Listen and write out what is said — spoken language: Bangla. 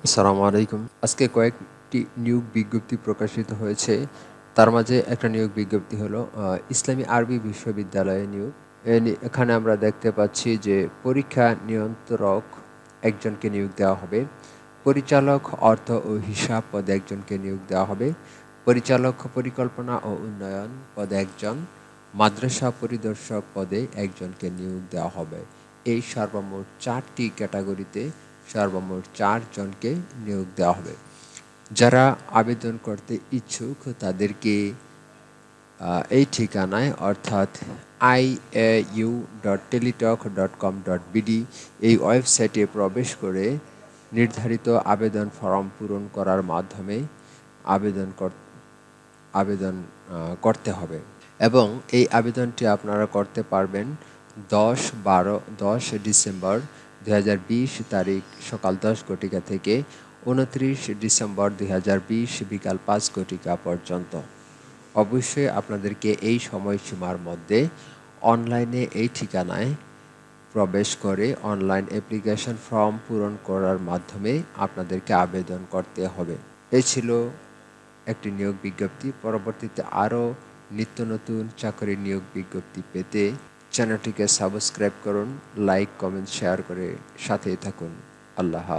আসসালামু আলাইকুম। আজকে কয়েকটি নিয়োগ বিজ্ঞপ্তি প্রকাশিত হয়েছে। তার মাঝে একটা নিয়োগ বিজ্ঞপ্তি হলো ইসলামী আরবি বিশ্ববিদ্যালয়ে নিয়োগ। এখানে আমরা দেখতে পাচ্ছি যে পরীক্ষা নিয়ন্ত্রক একজনকে নিয়োগ দেওয়া হবে। পরিচালক অর্থ ও হিসাব পদে একজনকে নিয়োগ দেওয়া হবে। পরিচালক পরিকল্পনা ও উন্নয়ন পদে একজন, মাদ্রাসা পরিদর্শক পদে একজনকে নিয়োগ দেওয়া হবে। এই সর্বমোট ৪টি ক্যাটাগরিতে সর্বমোট ৪ জনকে নিয়োগ দেওয়া হবে। যারা আবেদন করতে ইচ্ছুক তাদেরকে এই ঠিকানায় অর্থাৎ iau.teletalk.com.bd এই ওয়েবসাইটে প্রবেশ করে নির্ধারিত আবেদন ফরম পূরণ করার মাধ্যমে আবেদন আবেদন করতে হবে এবং এই আবেদনটি আপনারা করতে পারবেন ১০ ডিসেম্বর ২০২০ তারিখ সকাল ১০ ঘটিকা থেকে ২৯ ডিসেম্বর ২০২০ বিকাল ৫ ঘটিকা পর্যন্ত। অবশ্যই আপনাদেরকে এই সময়সীমার মধ্যে অনলাইনে এই ঠিকানায় প্রবেশ করে অনলাইন অ্যাপ্লিকেশন ফর্ম পূরণ করার মাধ্যমে আপনাদেরকে আবেদন করতে হবে। এই ছিল একটি নিয়োগ বিজ্ঞপ্তি। পরবর্তীতে আরও নিত্য নতুন চাকরির নিয়োগ বিজ্ঞপ্তি পেতে চ্যানেলটিকে সাবস্ক্রাইব করুন, লাইক, কমেন্ট, শেয়ার করে সাথেই থাকুন। আল্লাহ হাফেজ।